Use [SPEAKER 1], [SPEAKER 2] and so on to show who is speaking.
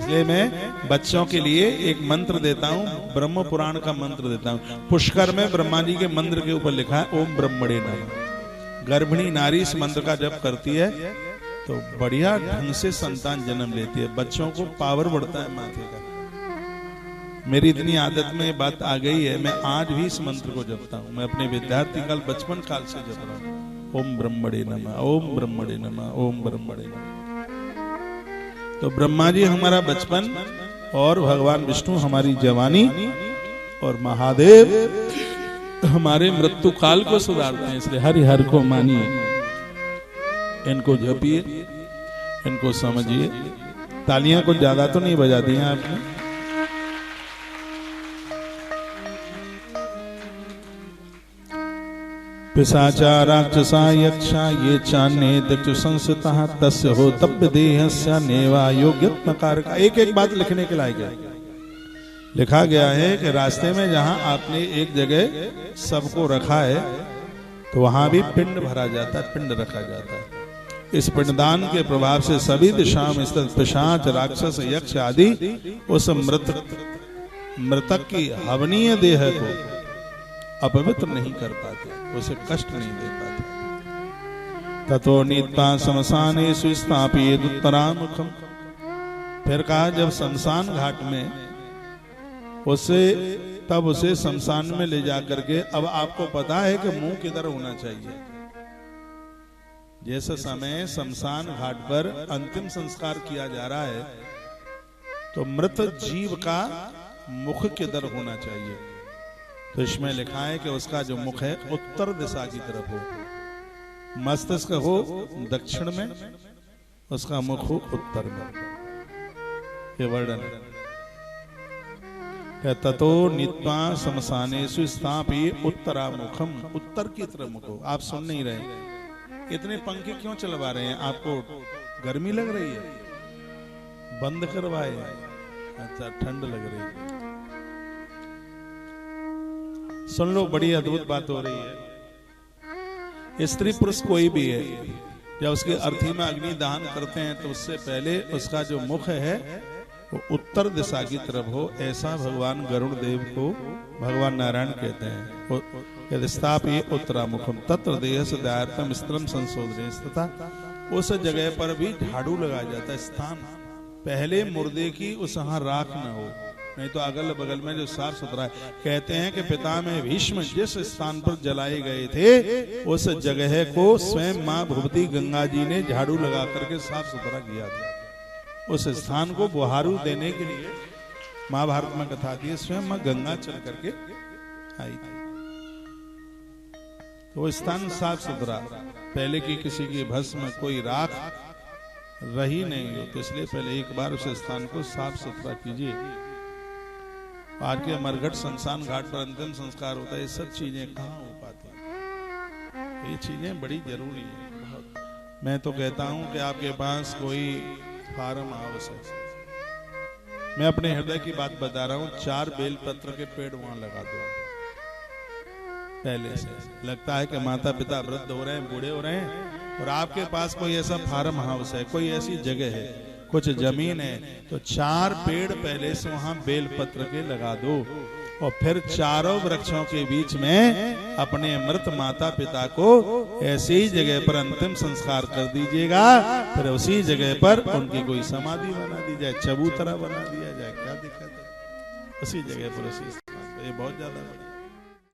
[SPEAKER 1] इसलिए मैं बच्चों के लिए एक मंत्र देता हूँ, ब्रह्म पुराण का मंत्र देता हूँ। पुष्कर में ब्रह्मा जी के मंत्र के ऊपर लिखा है ओम ब्रह्मणे नमः। गर्भिणी नारी इस मंत्र का जप करती है तो बढ़िया ढंग से संतान जन्म लेती है, बच्चों को पावर बढ़ता है माथे का। मेरी इतनी आदत में बात आ गई है, मैं आज भी इस मंत्र को जपता हूँ। मैं अपने विद्यार्थी काल बचपन काल से जप रहा हूँ, ओम ब्रह्मणे नमः, ओम ब्रह्मणे नमः, ओम ब्रह्मणे नमः। तो ब्रह्मा जी हमारा बचपन और भगवान विष्णु हमारी जवानी और महादेव हमारे मृत्यु काल को सुधारते हैं। इसलिए हरि हर को मानिए, इनको जपिए, इनको समझिए। तालियां कुछ ज्यादा तो नहीं बजा दी हैं आपने? पिशाचा राक्षसा यक्षा ये चान्ये दक्षु संस्थितः तस्य हो तब्य देहस्य नेवा योग्यत्मकार का। एक एक बात लिखने के लायक है। लिखा गया है कि रास्ते में जहां आपने एक जगह सबको रखा है तो वहां भी पिंड भरा जाता है, पिंड रखा जाता है। इस पिंडदान के प्रभाव से सभी दिशाओं में स्थित पिशाच राक्षस यक्ष आदि उस मृतक की हवनीय देह को अपवित्र नहीं कर पाते, उसे कष्ट नहीं दे पाते। ततो नीता शमशानेषु स्थापयेत् उत्तरामुखम्। फिर कहा जब शमशान घाट में उसे शमशान में ले जा करके, अब आपको पता है कि मुंह किधर होना चाहिए। जैसे समय शमशान घाट पर अंतिम संस्कार किया जा रहा है तो मृत जीव का मुख किधर होना चाहिए। तो इसमें लिखा है कि उसका जो मुख है उत्तर दिशा की तरफ हो, मस्तिष्क हो दक्षिण में, उसका मुख हो उत्तर में। ये वर्णन है। ततो नीत्वा शमशानेषु स्थापयेत् उत्तरामुखम। उत्तर की तरफ मुख हो। आप सुन नहीं रहे, इतने पंखे क्यों चलवा रहे हैं? आपको गर्मी लग रही है? बंद करवाए। अच्छा, ठंड लग रही है। सुन लो, बड़ी अद्भुत बात हो रही है। स्त्री पुरुष कोई भी है, जब उसके अर्थी में अग्नि दहन करते हैं तो उससे पहले उसका जो मुख है वो उत्तर दिशा की तरफ हो। ऐसा भगवान गरुड़ देव को भगवान नारायण कहते हैं। यदि स्थापयेत् उत्तरामुखम तत्र देहस्य दायर्थम स्त्रम संशोधने। तथा उस जगह पर भी झाड़ू लगाया जाता है। स्थान पहले मुर्दे की उस वहां राख न हो, नहीं तो अगल बगल में जो साफ सुथरा है। कहते हैं कि पितामह भीष्म जिस स्थान पर जलाए गए थे उस जगह को स्वयं मां भगवती गंगा जी ने झाड़ू लगा करके साफ सुथरा किया था। उस स्थान को बुहारू देने के लिए महाभारत में कथा दी है, स्वयं मां गंगा चल करके आई थी। तो वो स्थान साफ सुथरा, पहले की किसी की भस्म में कोई राख रही नहीं हो, तो इसलिए पहले एक बार उस स्थान को साफ सुथरा कीजिए। आज के मरघट शमशान घाट पर अंतिम संस्कार होता है, ये सब चीजें कहाँ हो पाती? ये चीजें बड़ी जरूरी है बहुत। मैं तो कहता हूं कि आपके पास कोई फार्म हाउस है, मैं अपने हृदय की बात बता रहा हूं, 4 बेलपत्र के पेड़ वहां लगा दो। पहले से लगता है कि माता पिता वृद्ध हो रहे हैं, बूढ़े हो रहे हैं, और आपके पास कोई ऐसा फार्म हाउस है, कोई ऐसी जगह है, कुछ जमीन है, तो 4 पेड़ पहले से वहां बेलपत्र के लगा दो। और फिर चारों वृक्षों के बीच में अपने मृत माता पिता को ऐसी ही जगह पर अंतिम संस्कार कर दीजिएगा। फिर उसी जगह पर उनकी कोई समाधि बना दी जाए, चबूतरा बना दिया जाए, क्या दिक्कत है? उसी जगह पर, उसी स्थान पर। ये बहुत ज्यादा